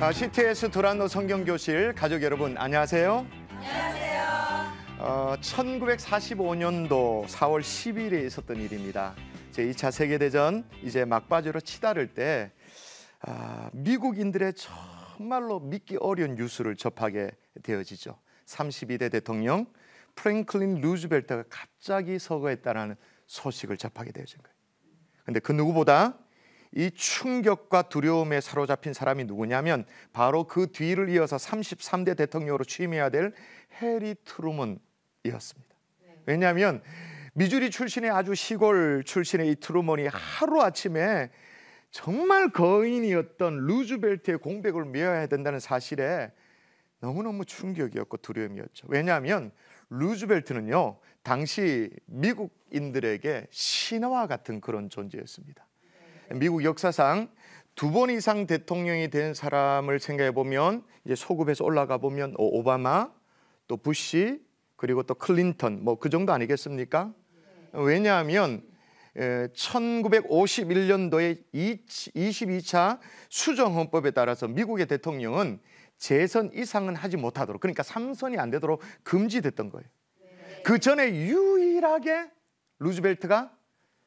CTS 두란노 성경교실 가족 여러분 안녕하세요. 안녕하세요. 1945년도 4월 10일에 있었던 일입니다. 제2차 세계대전 이제 막바지로 치달을 때 미국인들의 정말로 믿기 어려운 뉴스를 접하게 되어지죠. 32대 대통령 프랭클린 루즈벨트가 갑자기 서거했다는 소식을 접하게 되어진 거예요. 근데 그 누구보다 이 충격과 두려움에 사로잡힌 사람이 누구냐면 바로 그 뒤를 이어서 33대 대통령으로 취임해야 될 해리 트루먼이었습니다. 왜냐하면 미주리 출신의 아주 시골 출신의 이 트루먼이 하루아침에 정말 거인이었던 루즈벨트의 공백을 메워야 된다는 사실에 너무너무 충격이었고 두려움이었죠. 왜냐하면 루즈벨트는요, 당시 미국인들에게 신화와 같은 그런 존재였습니다. 미국 역사상 2번 이상 대통령이 된 사람을 생각해 보면 이제 소급해서 올라가 보면 오바마, 또 부시, 그리고 또 클린턴 뭐 그 정도 아니겠습니까? 왜냐하면 1951년도에 22차 수정헌법에 따라서 미국의 대통령은 재선 이상은 하지 못하도록, 그러니까 3선이 안 되도록 금지됐던 거예요. 그 전에 유일하게 루즈벨트가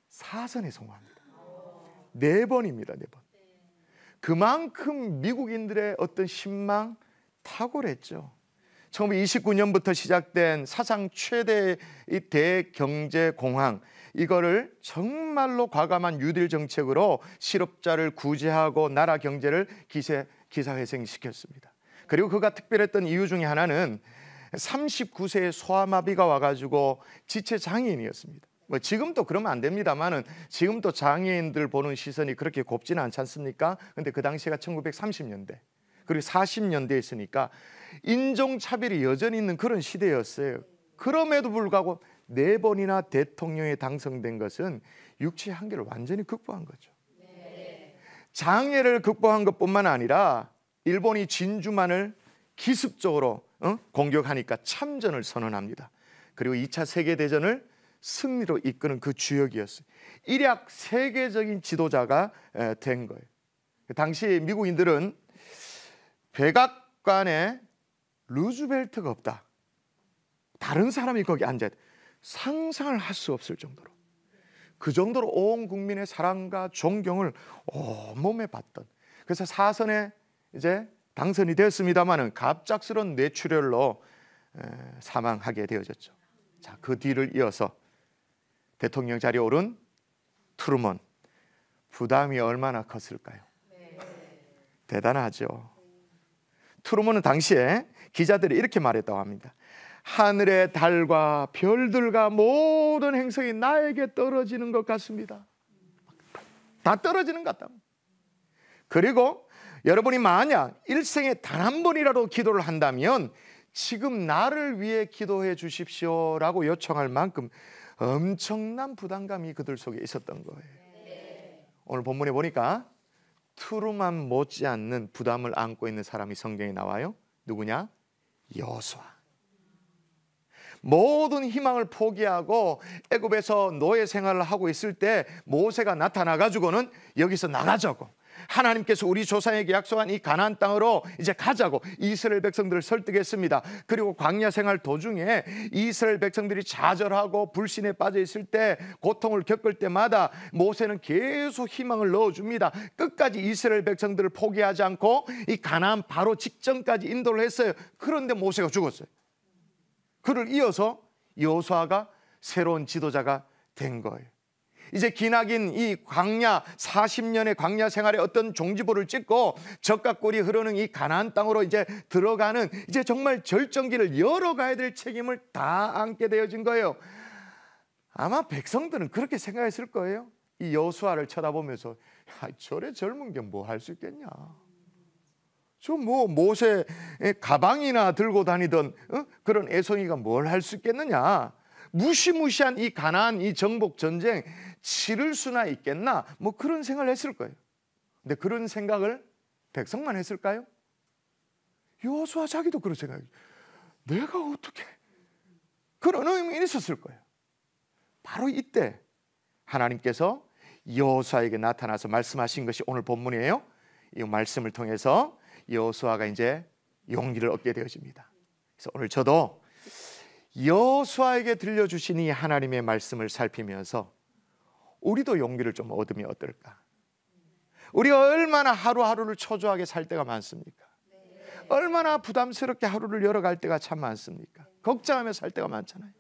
4선에 성공합니다. 4번입니다. 4번. 그만큼 미국인들의 어떤 신망 탁월했죠. 1929년부터 시작된 사상 최대의 대경제공황, 이거를 정말로 과감한 뉴딜 정책으로 실업자를 구제하고 나라 경제를 기사회생시켰습니다. 그리고 그가 특별했던 이유 중에 하나는 39세에 소아마비가 와가지고 지체장애인이었습니다. 뭐 지금도 그러면 안 됩니다만은 지금도 장애인들 보는 시선이 그렇게 곱지는 않지 않습니까? 근데 그 당시가 1930년대 그리고 40년대에 있으니까 인종차별이 여전히 있는 그런 시대였어요. 그럼에도 불구하고 4번이나 대통령에 당선된 것은 육체의 한계를 완전히 극복한 거죠. 장애를 극복한 것뿐만 아니라 일본이 진주만을 기습적으로 공격하니까 참전을 선언합니다. 그리고 2차 세계대전을 승리로 이끄는 그 주역이었어요. 일약 세계적인 지도자가 된 거예요. 당시 미국인들은 백악관에 루즈벨트가 없다, 다른 사람이 거기 앉아있다, 상상을 할 수 없을 정도로, 그 정도로 온 국민의 사랑과 존경을 온몸에 받던, 그래서 4선에 이제 당선이 되었습니다마는 갑작스러운 뇌출혈로 사망하게 되어졌죠. 자, 그 뒤를 이어서 대통령 자리에 오른 트루먼, 부담이 얼마나 컸을까요? 대단하죠. 트루먼은 당시에 기자들이 이렇게 말했다고 합니다. 하늘의 달과 별들과 모든 행성이 나에게 떨어지는 것 같습니다. 다 떨어지는 것 같다. 그리고 여러분이 만약 일생에 단 한 번이라도 기도를 한다면 지금 나를 위해 기도해 주십시오라고 요청할 만큼 엄청난 부담감이 그들 속에 있었던 거예요. 오늘 본문에 보니까 트루먼 못지않는 부담을 안고 있는 사람이 성경에 나와요. 누구냐? 여호수아. 모든 희망을 포기하고 애굽에서 노예 생활을 하고 있을 때 모세가 나타나 가지고는 여기서 나가자고, 하나님께서 우리 조상에게 약속한 이 가나안 땅으로 이제 가자고 이스라엘 백성들을 설득했습니다. 그리고 광야 생활 도중에 이스라엘 백성들이 좌절하고 불신에 빠져 있을 때, 고통을 겪을 때마다 모세는 계속 희망을 넣어줍니다. 끝까지 이스라엘 백성들을 포기하지 않고 이 가나안 바로 직전까지 인도를 했어요. 그런데 모세가 죽었어요. 그를 이어서 여호수아가 새로운 지도자가 된 거예요. 이제 기나긴 이 광야 40년의 광야 생활에 어떤 종지부를 찍고 적과 꿀이 흐르는 이 가나안 땅으로 이제 들어가는, 이제 정말 절정기를 열어가야 될 책임을 다 안게 되어진 거예요. 아마 백성들은 그렇게 생각했을 거예요. 이 여호수아를 쳐다보면서, 야, 저래 젊은 게 뭐 할 수 있겠냐, 저 뭐 모세 가방이나 들고 다니던 그런 애송이가 뭘 할 수 있겠느냐, 무시무시한 이 가나안 이 정복 전쟁 치를 수나 있겠나, 뭐 그런 생각을 했을 거예요. 근데 그런 생각을 백성만 했을까요? 여호수아 자기도 그런 생각이, 내가 어떻게, 그런 의문이 있었을 거예요. 바로 이때 하나님께서 여호수아에게 나타나서 말씀하신 것이 오늘 본문이에요. 이 말씀을 통해서 여호수아가 이제 용기를 얻게 되어집니다. 그래서 오늘 저도 여호수아에게 들려주신 이 하나님의 말씀을 살피면서 우리도 용기를 좀 얻으면 어떨까? 우리가 얼마나 하루하루를 초조하게 살 때가 많습니까? 얼마나 부담스럽게 하루를 열어갈 때가 참 많습니까? 걱정하며 살 때가 많잖아요.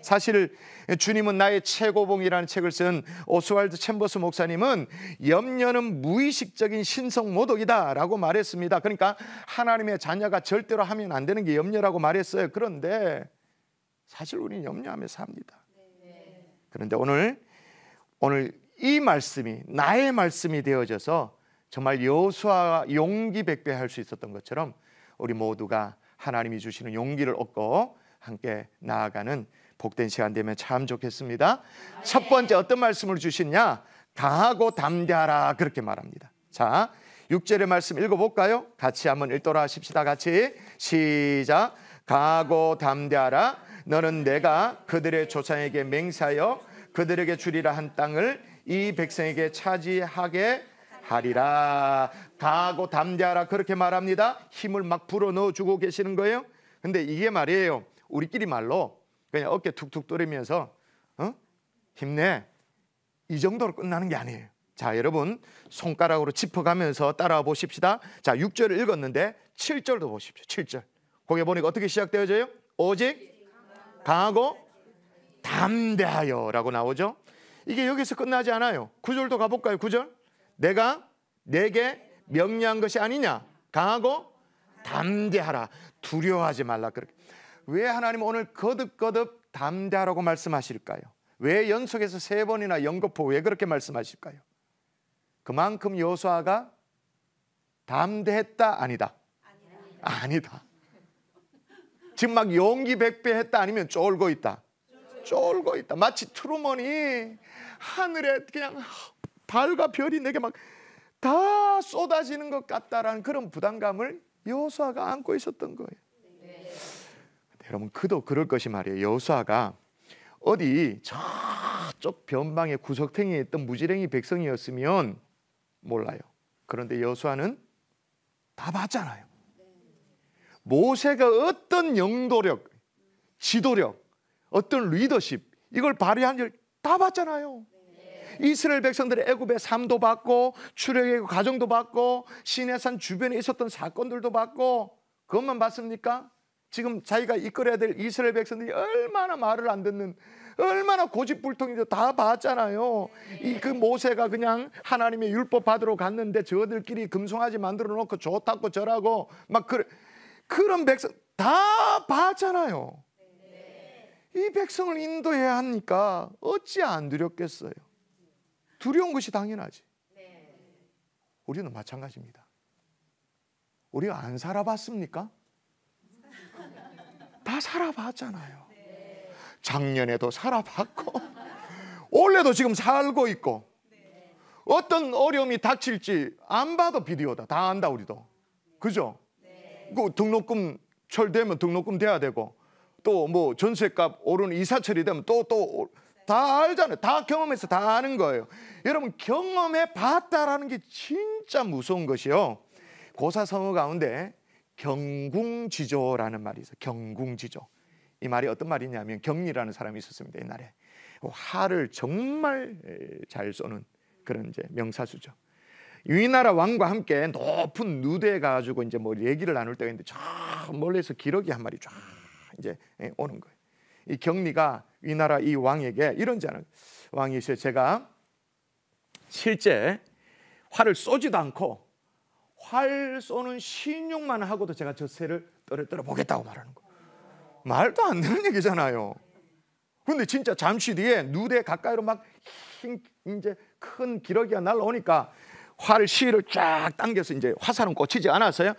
사실 주님은 나의 최고봉이라는 책을 쓴 오스왈드 챔버스 목사님은 염려는 무의식적인 신성 모독이다 라고 말했습니다. 그러니까 하나님의 자녀가 절대로 하면 안 되는 게 염려라고 말했어요. 그런데 사실 우리는 염려하며 삽니다. 그런데 오늘 이 말씀이 나의 말씀이 되어져서 정말 여호수아가 용기 백배할 수 있었던 것처럼 우리 모두가 하나님이 주시는 용기를 얻고 함께 나아가는 복된 시간 되면 참 좋겠습니다. 첫 번째 어떤 말씀을 주시냐? 강하고 담대하라 그렇게 말합니다. 자, 6절의 말씀 읽어볼까요? 같이 한번 읽도록 하십시다. 같이 시작. 강하고 담대하라. 너는 내가 그들의 조상에게 맹세하여 그들에게 주리라 한 땅을 이 백성에게 차지하게 하리라. 강하고 담대하라 그렇게 말합니다. 힘을 막 불어넣어주고 계시는 거예요. 근데 이게 말이에요, 우리끼리 말로 그냥 어깨 툭툭 또리면서 힘내 이 정도로 끝나는 게 아니에요. 자, 여러분 손가락으로 짚어가면서 따라와 보십시다. 자, 6절을 읽었는데 7절도 보십시오. 7절 거기에 보니까 어떻게 시작되어져요? 오직 강하고 담대하여 라고 나오죠. 이게 여기서 끝나지 않아요. 9절도 가볼까요? 9절 내가 내게 명령한 것이 아니냐? 강하고 담대하라. 두려워하지 말라. 그렇게. 왜 하나님은 오늘 거듭거듭 담대하라고 말씀하실까요? 왜 연속해서 3번이나 연거푸 왜 그렇게 말씀하실까요? 그만큼 여호수아가 담대했다 아니다? 아니다. 지금 막 용기 백배했다 아니면 쫄고 있다? 쫄고 있다. 마치 트루먼이 하늘에 그냥 달과 별이 내게 막 다 쏟아지는 것 같다라는 그런 부담감을 여호수아가 안고 있었던 거예요. 여러분 그도 그럴 것이 말이에요. 여호수아가 어디 저쪽 변방의 구석탱이에 있던 무지랭이 백성이었으면 몰라요. 그런데 여호수아는 다 봤잖아요. 모세가 어떤 영도력, 지도력, 어떤 리더십 이걸 발휘한 줄 다 봤잖아요. 이스라엘 백성들의 애굽의 삶도 봤고 출애굽의 과정도 봤고 시내산 주변에 있었던 사건들도 봤고 그것만 봤습니까? 지금 자기가 이끌어야 될 이스라엘 백성들이 얼마나 말을 안 듣는 얼마나 고집불통인지 다 봤잖아요. 그 모세가 그냥 하나님의 율법 받으러 갔는데 저들끼리 금송아지 만들어 놓고 좋다고 저라고 막 그런 백성 다 봤잖아요. 이 백성을 인도해야 하니까 어찌 안 두렵겠어요? 두려운 것이 당연하지. 우리는 마찬가지입니다. 우리가 안 살아봤습니까? 다 살아봤잖아요. 작년에도 살아봤고 올해도 지금 살고 있고 어떤 어려움이 닥칠지 안 봐도 비디오다. 다 안다 우리도. 그죠? 그 등록금 철되면 등록금 돼야 되고 또 뭐 전세값 오르는 이사철이 되면 또 다 알잖아요. 다 경험해서 다 아는 거예요. 여러분 경험해 봤다라는 게 진짜 무서운 것이요. 고사성어 가운데 경궁지조라는 말이 있어요. 경궁지조. 이 말이 어떤 말이냐면 경리라는 사람이 있었습니다. 옛날에 활을 정말 잘 쏘는 그런 이제 명사수죠. 위나라 왕과 함께 높은 누대에 가지고 이제 뭐 얘기를 나눌 때가 있는데 저 멀리서 기러기 한 마리 쫙 이제 오는 거예요. 이 경리가 위나라 이 왕에게 이런 자는 왕이 있어요. 제가 실제 활을 쏘지도 않고 활 쏘는 신용만 하고도 제가 저 새를 떨어뜨려 보겠다고 말하는 거예요. 말도 안 되는 얘기잖아요. 근데 진짜 잠시 뒤에 누대 가까이로 막 이제 큰 기러기가 날라오니까 활 실을 쫙 당겨서 이제 화살은 꽂히지 않았어요.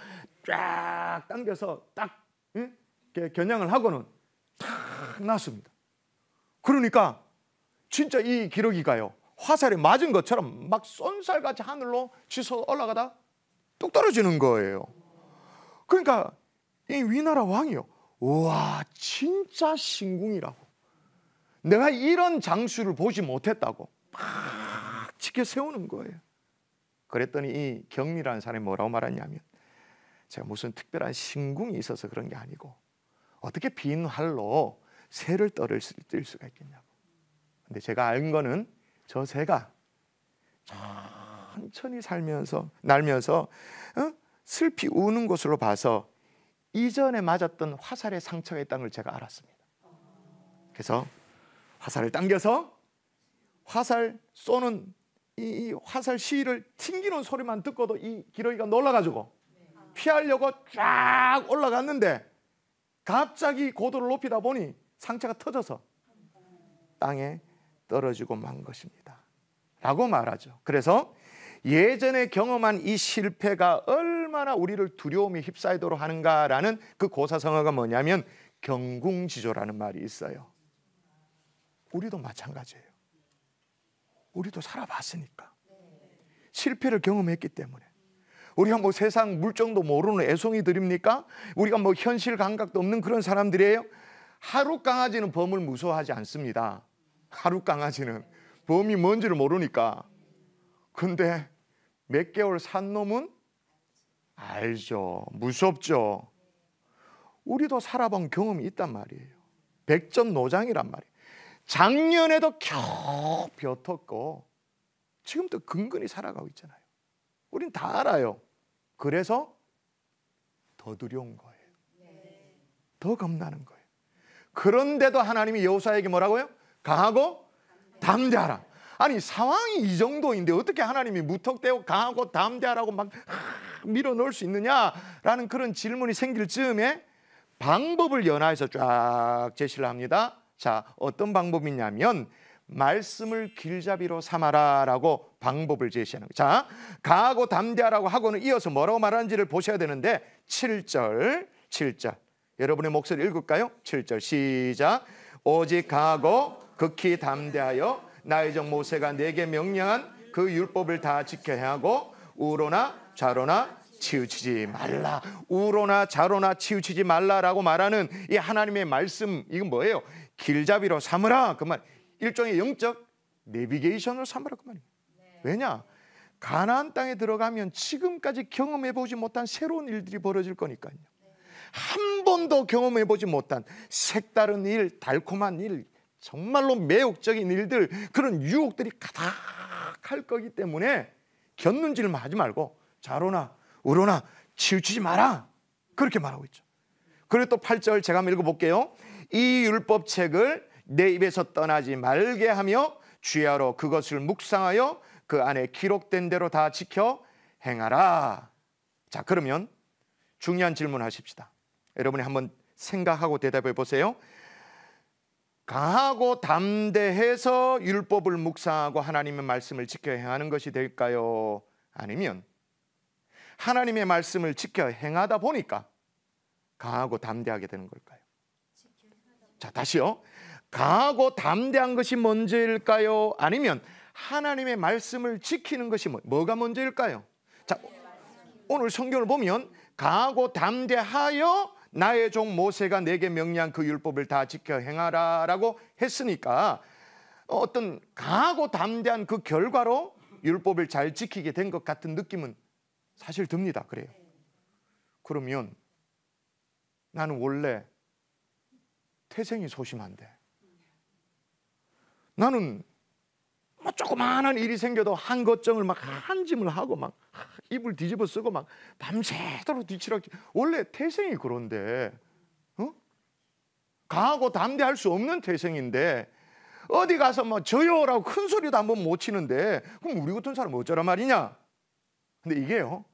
쫙 당겨서 딱 겨냥을 하고는 탁 놨습니다. 그러니까 진짜 이 기러기가요 화살에 맞은 것처럼 막 쏜살같이 하늘로 치솟아 올라가다 뚝 떨어지는 거예요. 그러니까 이 위나라 왕이요, 우와 진짜 신궁이라고, 내가 이런 장수를 보지 못했다고 막 지켜 세우는 거예요. 그랬더니 이 경리라는 사람이 뭐라고 말하냐면 제가 무슨 특별한 신궁이 있어서 그런 게 아니고 어떻게 빈 활로 새를 뜰 수가 있겠냐고. 근데 제가 알 거는 저 새가 천천히 날면서 슬피 우는 것으로 봐서 이전에 맞았던 화살의 상처가 있다는 걸 제가 알았습니다. 그래서 화살을 당겨서 화살 쏘는 이 화살 시위를 튕기는 소리만 듣고도 이 기러기가 놀라가지고 피하려고 쫙 올라갔는데 갑자기 고도를 높이다 보니 상처가 터져서 땅에 떨어지고 만 것입니다 라고 말하죠. 그래서 예전에 경험한 이 실패가 얼마나 우리를 두려움에 휩싸이도록 하는가라는 그 고사성어가 뭐냐면 경궁지조라는 말이 있어요. 우리도 마찬가지예요. 우리도 살아봤으니까, 실패를 경험했기 때문에. 우리가 뭐 세상 물정도 모르는 애송이들입니까? 우리가 뭐 현실 감각도 없는 그런 사람들이에요? 하루 강아지는 범을 무서워하지 않습니다. 하루 강아지는 범이 뭔지를 모르니까. 근데 몇 개월 산 놈은 알죠. 무섭죠. 우리도 살아본 경험이 있단 말이에요. 백전노장이란 말이에요. 작년에도 겨우 벼텄고 지금도 근근히 살아가고 있잖아요. 우린 다 알아요. 그래서 더 두려운 거예요. 더 겁나는 거예요. 그런데도 하나님이 여호수아에게 뭐라고요? 강하고 담대하라. 아니 상황이 이 정도인데 어떻게 하나님이 무턱대고 강하고 담대하라고 막 밀어넣을 수 있느냐라는 그런 질문이 생길 즈음에 방법을 연화해서 쫙 제시를 합니다. 자, 어떤 방법이냐면 말씀을 길잡이로 삼아라라고 방법을 제시하는 거예요. 자, 강하고 담대하라고 하고는 이어서 뭐라고 말하는지를 보셔야 되는데 7절 여러분의 목소리 읽을까요? 7절 시작. 오직 강하고 극히 담대하여 나의 종 모세가 내게 명령한 그 율법을 다 지켜야 하고 우로나 좌로나 치우치지 말라. 우로나 좌로나 치우치지 말라라고 말하는 이 하나님의 말씀, 이건 뭐예요? 길잡이로 삼으라. 그 말, 일종의 영적 내비게이션으로 삼으라 그 말이에요. 왜냐? 가나안 땅에 들어가면 지금까지 경험해보지 못한 새로운 일들이 벌어질 거니까요. 한 번도 경험해보지 못한 색다른 일, 달콤한 일, 정말로 매혹적인 일들, 그런 유혹들이 가득할 거기 때문에 곁눈질만 하지 말고 좌로나 우로나 치우치지 마라. 그렇게 말하고 있죠. 그리고 또 8절 제가 한번 읽어볼게요. 이 율법책을 내 입에서 떠나지 말게 하며 주야로 그것을 묵상하여 그 안에 기록된 대로 다 지켜 행하라. 자, 그러면 중요한 질문 하십시다. 여러분이 한번 생각하고 대답해 보세요. 강하고 담대해서 율법을 묵상하고 하나님의 말씀을 지켜 행하는 것이 될까요? 아니면 하나님의 말씀을 지켜 행하다 보니까 강하고 담대하게 되는 걸까요? 자, 다시요. 강하고 담대한 것이 먼저일까요? 아니면 하나님의 말씀을 지키는 것이 뭐가 먼저일까요? 자, 오늘 성경을 보면 강하고 담대하여 나의 종 모세가 내게 명령한 그 율법을 다 지켜 행하라라고 했으니까 어떤 강하고 담대한 그 결과로 율법을 잘 지키게 된 것 같은 느낌은 사실 듭니다. 그래요. 그러면 나는 원래 태생이 소심한데, 나는 조그마한 일이 생겨도 한 걱정을 막 한 짐을 하고 막 입을 뒤집어 쓰고 막 밤새도록 뒤치락지. 원래 태생이 그런데, 강하고 담대할 수 없는 태생인데 어디 가서 뭐 저요라고 큰 소리도 한번 못 치는데 그럼 우리 같은 사람은 어쩌란 말이냐? 근데 이게요,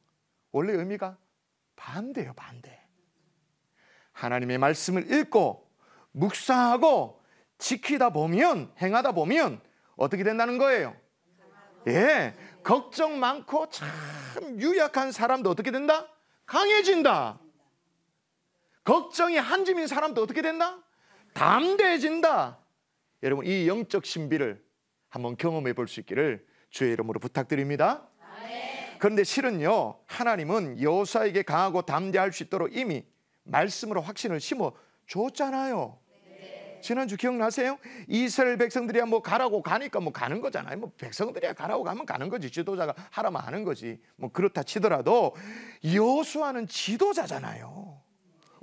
원래 의미가 반대예요. 반대. 하나님의 말씀을 읽고 묵상하고 지키다 보면, 행하다 보면 어떻게 된다는 거예요? 예, 걱정 많고 참 유약한 사람도 어떻게 된다? 강해진다. 걱정이 한 짐인 사람도 어떻게 된다? 담대해진다. 여러분, 이 영적 신비를 한번 경험해 볼 수 있기를 주의 이름으로 부탁드립니다. 그런데 실은요, 하나님은 여호수아에게 강하고 담대할 수 있도록 이미 말씀으로 확신을 심어 줬잖아요. 지난주 기억나세요? 이스라엘 백성들이야 뭐 가라고 가니까 뭐 가는 거잖아요. 뭐 백성들이야 가라고 가면 가는 거지. 지도자가 하라면 하는 거지. 뭐 그렇다 치더라도 여호수아는 지도자잖아요.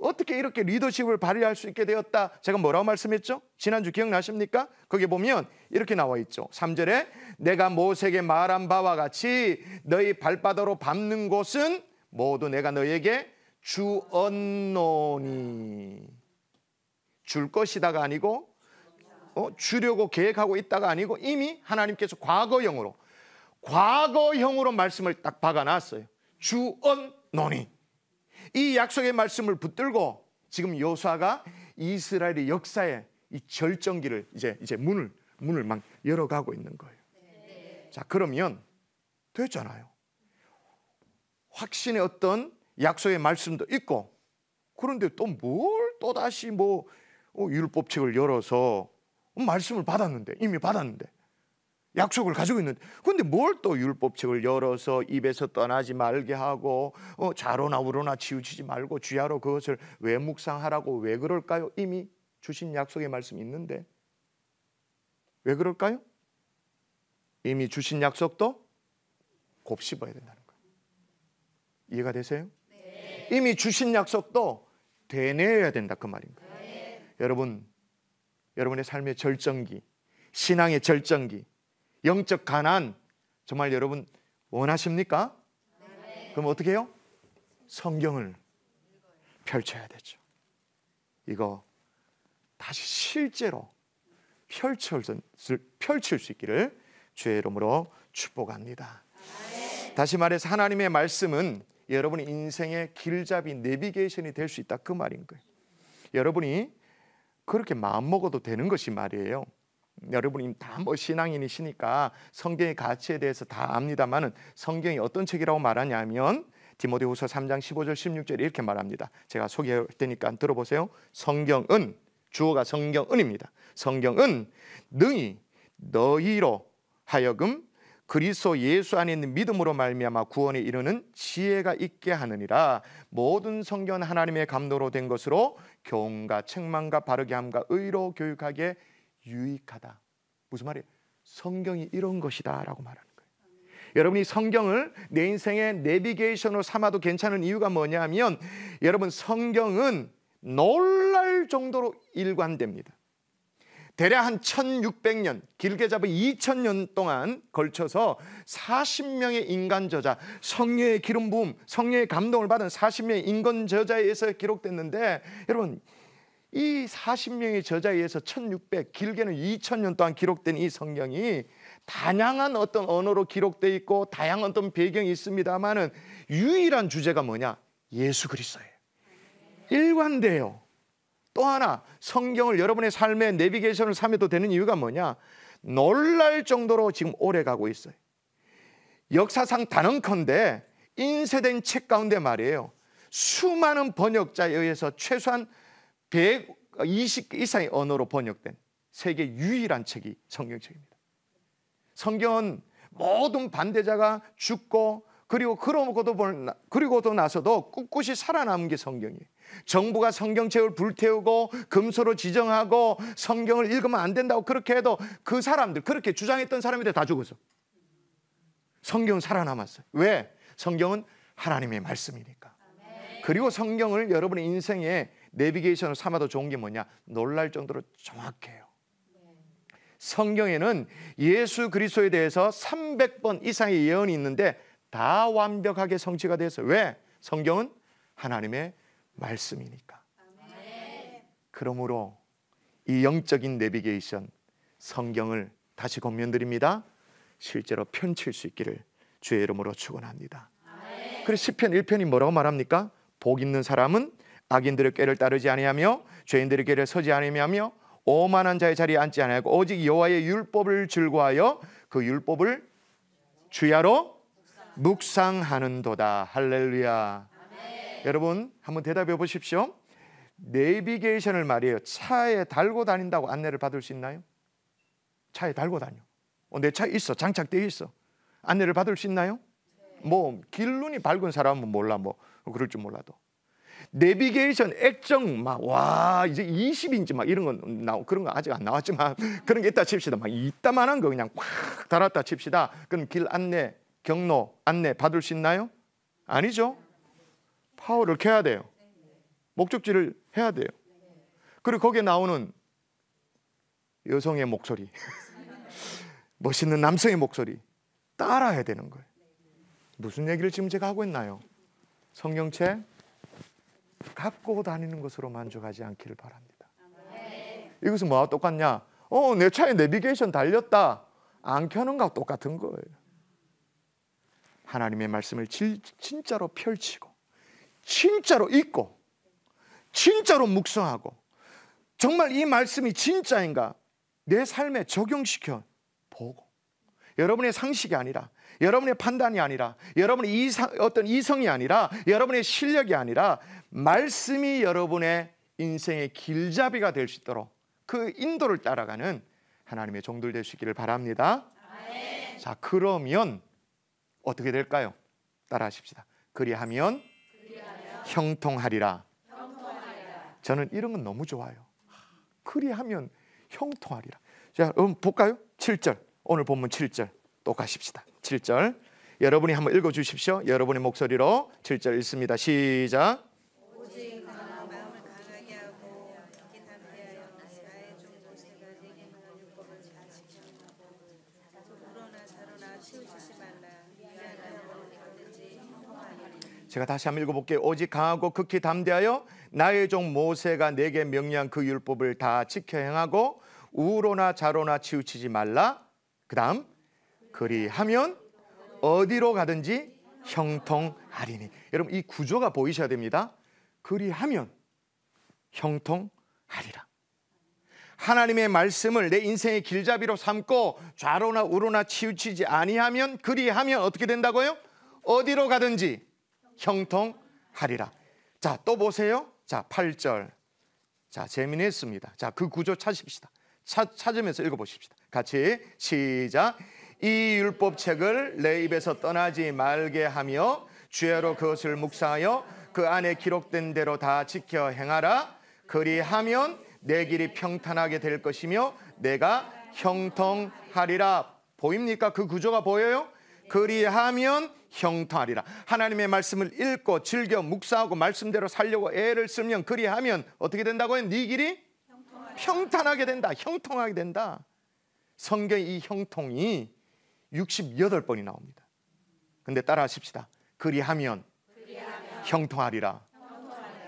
어떻게 이렇게 리더십을 발휘할 수 있게 되었다? 제가 뭐라고 말씀했죠? 지난주 기억나십니까? 거기 보면 이렇게 나와 있죠. 3절에 내가 모세에게 말한 바와 같이 너희 발바닥으로 밟는 곳은 모두 내가 너희에게 주었노니. 줄 것이다가 아니고 주려고 계획하고 있다가 아니고 이미 하나님께서 과거형으로 말씀을 딱 박아놨어요. 주었노니. 이 약속의 말씀을 붙들고 지금 여호수아가 이스라엘의 역사에 이 절정기를 이제 문을 막 열어가고 있는 거예요. 자, 그러면 됐잖아요. 확신의 어떤 약속의 말씀도 있고, 그런데 또 뭘 또 다시 율법책을 열어서 말씀을 받았는데, 이미 받았는데 약속을 가지고 있는데, 근데 뭘 또 율법책을 열어서 입에서 떠나지 말게 하고 좌로나 우로나 치우치지 말고 주야로 그것을 왜 묵상하라고 왜 그럴까요? 이미 주신 약속의 말씀이 있는데 왜 그럴까요? 이미 주신 약속도 곱씹어야 된다는 거예요. 이해가 되세요? 네. 이미 주신 약속도 되뇌어야 된다 그 말인 거예요. 네. 여러분의 삶의 절정기, 신앙의 절정기, 영적 가난 정말 여러분 원하십니까? 네. 그럼 어떻게 해요? 성경을 펼쳐야 되죠. 이거 다시 실제로 펼칠 수 있기를 주의 이름으로 축복합니다. 네. 다시 말해서 하나님의 말씀은 여러분의 인생의 길잡이 내비게이션이 될 수 있다 그 말인 거예요. 여러분이 그렇게 마음먹어도 되는 것이 말이에요. 여러분이 다 신앙인이시니까 성경의 가치에 대해서 다 압니다만은 성경이 어떤 책이라고 말하냐면 디모데후서 3장 15절 16절에 이렇게 말합니다. 제가 소개할 테니까 들어보세요. 성경은, 주어가 성경은입니다. 성경은 능히 너희로 하여금 그리스도 예수 안에 있는 믿음으로 말미암아 구원에 이르는 지혜가 있게 하느니라. 모든 성경은 하나님의 감동으로 된 것으로 교훈과 책망과 바르게 함과 의로 교육하기에 유익하다. 무슨 말이에요? 성경이 이런 것이다 라고 말하는 거예요. 여러분이 성경을 내 인생의 내비게이션으로 삼아도 괜찮은 이유가 뭐냐면 여러분 성경은 놀랄 정도로 일관됩니다. 대략 한 1600년, 길게 잡아 2000년 동안 걸쳐서 40명의 인간 저자, 성령의 기름 부음, 성령의 감동을 받은 40명의 인간 저자에 의해서 기록됐는데 여러분 이 40명의 저자에 의해서 1600, 길게는 2000년 동안 기록된 이 성경이 다양한 어떤 언어로 기록되어 있고 다양한 어떤 배경이 있습니다만은 유일한 주제가 뭐냐? 예수 그리스도예요. 일관돼요. 또 하나 성경을 여러분의 삶의 내비게이션을 삼아도 되는 이유가 뭐냐? 놀랄 정도로 지금 오래 가고 있어요. 역사상 단언컨대 인쇄된 책 가운데 말이에요. 수많은 번역자에 의해서 최소한 120 이상의 언어로 번역된 세계 유일한 책이 성경책입니다. 성경은 모든 반대자가 죽고 그리고도 나서도 꿋꿋이 살아남은 게 성경이에요. 정부가 성경책을 불태우고 금소로 지정하고 성경을 읽으면 안 된다고 그렇게 해도 그 사람들, 그렇게 주장했던 사람들이 다 죽었어. 성경은 살아남았어요. 왜? 성경은 하나님의 말씀이니까. 그리고 성경을 여러분의 인생의 내비게이션을 삼아도 좋은 게 뭐냐? 놀랄 정도로 정확해요. 성경에는 예수 그리스도에 대해서 300번 이상의 예언이 있는데 다 완벽하게 성취가 돼서 왜? 성경은 하나님의 말씀이니까. 그러므로 이 영적인 내비게이션 성경을 다시 권면드립니다. 실제로 펼칠 수 있기를 주의 이름으로 축원합니다. 그래서 시편 1편이 뭐라고 말합니까? 복 있는 사람은 악인들의 꾀를 따르지 아니하며 죄인들의 길에 서지 아니하며 오만한 자의 자리에 앉지 아니하고 오직 여호와의 율법을 즐거워하여 그 율법을 주야로 묵상하는도다. 할렐루야. 여러분 한번 대답해 보십시오. 내비게이션을 말이에요. 차에 달고 다닌다고 안내를 받을 수 있나요? 차에 달고 다녀. 내 차에 있어. 장착되어 있어. 안내를 받을 수 있나요? 뭐 길눈이 밝은 사람은 몰라. 뭐 그럴 줄 몰라도 내비게이션 액정 막 와 이제 20인치 막 이런 건 그런 거 아직 안 나왔지만 그런 게 있다 칩시다. 막 이따만한 거 그냥 꽉 달았다 칩시다. 그럼 길 안내, 경로 안내 받을 수 있나요? 아니죠. 파워를 켜야 돼요. 목적지를 해야 돼요. 그리고 거기에 나오는 여성의 목소리, 멋있는 남성의 목소리 따라야 되는 거예요. 무슨 얘기를 지금 제가 하고 있나요? 성경책 갖고 다니는 것으로 만족하지 않기를 바랍니다. 이것은 뭐와 똑같냐? 내 차에 내비게이션 달렸다. 안 켜는 거하고 똑같은 거예요. 하나님의 말씀을 진짜로 펼치고 진짜로 읽고 진짜로 묵상하고 정말 이 말씀이 진짜인가 내 삶에 적용시켜 보고 여러분의 상식이 아니라 여러분의 판단이 아니라 여러분의 어떤 이성이 아니라 여러분의 실력이 아니라 말씀이 여러분의 인생의 길잡이가 될 수 있도록 그 인도를 따라가는 하나님의 종들 되시기를 바랍니다. 자, 그러면 어떻게 될까요? 따라하십시다. 그리하면 형통하리라. 저는 이런 건 너무 좋아요. 그리하면 형통하리라. 자, 그럼 볼까요? 7절. 오늘 본문 7절 또 가십시다. 7절 여러분이 한번 읽어주십시오. 여러분의 목소리로 7절 읽습니다. 시작. 오직 마음을 강하게 하고 깊게 담대하여 나의 종 모세가 내게 명한 율법을 잘 지켜하고 우러나 자로나 치우치지 말라. 미안하여 어디든지 형통하리라. 제가 다시 한번 읽어볼게요. 오직 강하고 극히 담대하여 나의 종 모세가 내게 명령한 그 율법을 다 지켜 행하고 우로나 자로나 치우치지 말라. 그 다음 그리하면 어디로 가든지 형통하리니. 여러분 이 구조가 보이셔야 됩니다. 그리하면 형통하리라. 하나님의 말씀을 내 인생의 길잡이로 삼고 좌로나 우로나 치우치지 아니하면 그리하면 어떻게 된다고요? 어디로 가든지 형통하리라. 자, 또 보세요. 자, 8절. 자, 재미있습니다. 자, 그 구조 찾으십시다. 찾으면서 읽어보십시다. 같이 시작. 이 율법책을 내 입에서 떠나지 말게 하며 주야로 그것을 묵상하여 그 안에 기록된 대로 다 지켜 행하라. 그리하면 내 길이 평탄하게 될 것이며 내가 형통하리라. 보입니까? 그 구조가 보여요? 그리하면 형통하리라. 하나님의 말씀을 읽고 즐겨 묵상하고 말씀대로 살려고 애를 쓰면 그리하면 어떻게 된다고요? 네 길이 평탄하게 된다. 형통하게 된다. 성경 이 형통이 68번이 나옵니다. 근데 따라 하십시다. 그리하면 형통하리라.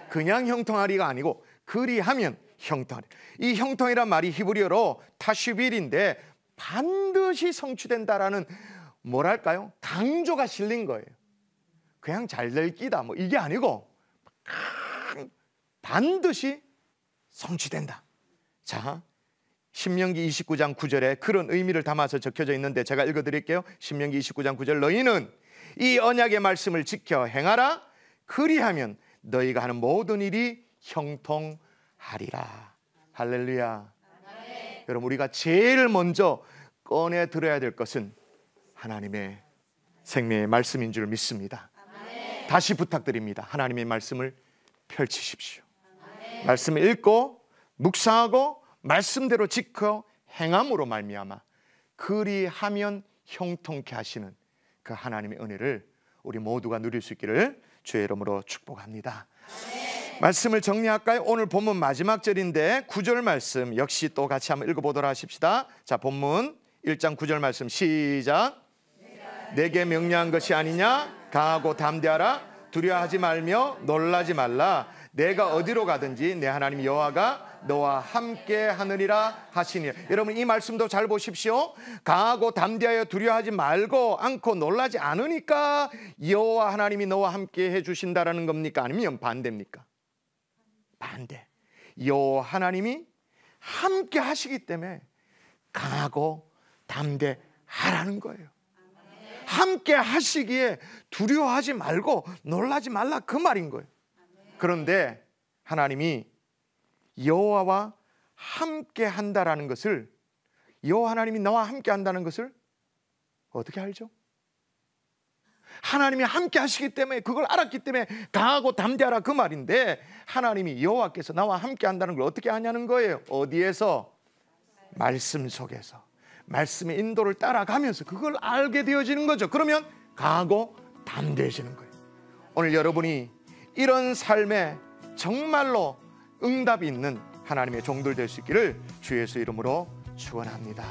그냥 형통하리가 아니고 그리하면 형통하리라. 이 형통이란 말이 히브리어로 타슈빌인데 반드시 성취된다라는 뭐랄까요? 강조가 실린 거예요. 그냥 잘 될 끼다 뭐 이게 아니고 반드시 성취된다. 자, 신명기 29장 9절에 그런 의미를 담아서 적혀져 있는데 제가 읽어드릴게요. 신명기 29장 9절 너희는 이 언약의 말씀을 지켜 행하라. 그리하면 너희가 하는 모든 일이 형통하리라. 할렐루야. 여러분 우리가 제일 먼저 꺼내 들어야 될 것은 하나님의 생명의 말씀인 줄 믿습니다. 다시 부탁드립니다. 하나님의 말씀을 펼치십시오. 말씀을 읽고 묵상하고 말씀대로 지켜 행함으로 말미암아 그리하면 형통케 하시는 그 하나님의 은혜를 우리 모두가 누릴 수 있기를 주의 이름으로 축복합니다. 말씀을 정리할까요? 오늘 본문 마지막 절인데 9절 말씀 역시 또 같이 한번 읽어보도록 하십시다. 자, 본문 1장 9절 말씀 시작. 내게 명령한 것이 아니냐? 강하고 담대하라. 두려워하지 말며 놀라지 말라. 내가 어디로 가든지 내 하나님 여호와가 너와 함께 하느니라 하시니. 여러분 이 말씀도 잘 보십시오. 강하고 담대하여 두려워하지 말고 않고 놀라지 않으니까 여호와 하나님이 너와 함께 해주신다라는 겁니까? 아니면 반대입니까? 반대. 여호와 하나님이 함께 하시기 때문에 강하고 담대하라는 거예요. 함께 하시기에 두려워하지 말고 놀라지 말라 그 말인 거예요. 그런데 하나님이 여호와와 함께 한다라는 것을, 여호와 하나님이 너와 함께 한다는 것을 어떻게 알죠? 하나님이 함께 하시기 때문에, 그걸 알았기 때문에 강하고 담대하라 그 말인데, 하나님이 여호와께서 나와 함께 한다는 걸 어떻게 아냐는 거예요. 어디에서? 말씀 속에서, 말씀의 인도를 따라가면서 그걸 알게 되어지는 거죠. 그러면 강하고 담대해지는 거예요. 오늘 여러분이 이런 삶에 정말로 응답이 있는 하나님의 종들 될 수 있기를 주 예수 이름으로 축원합니다.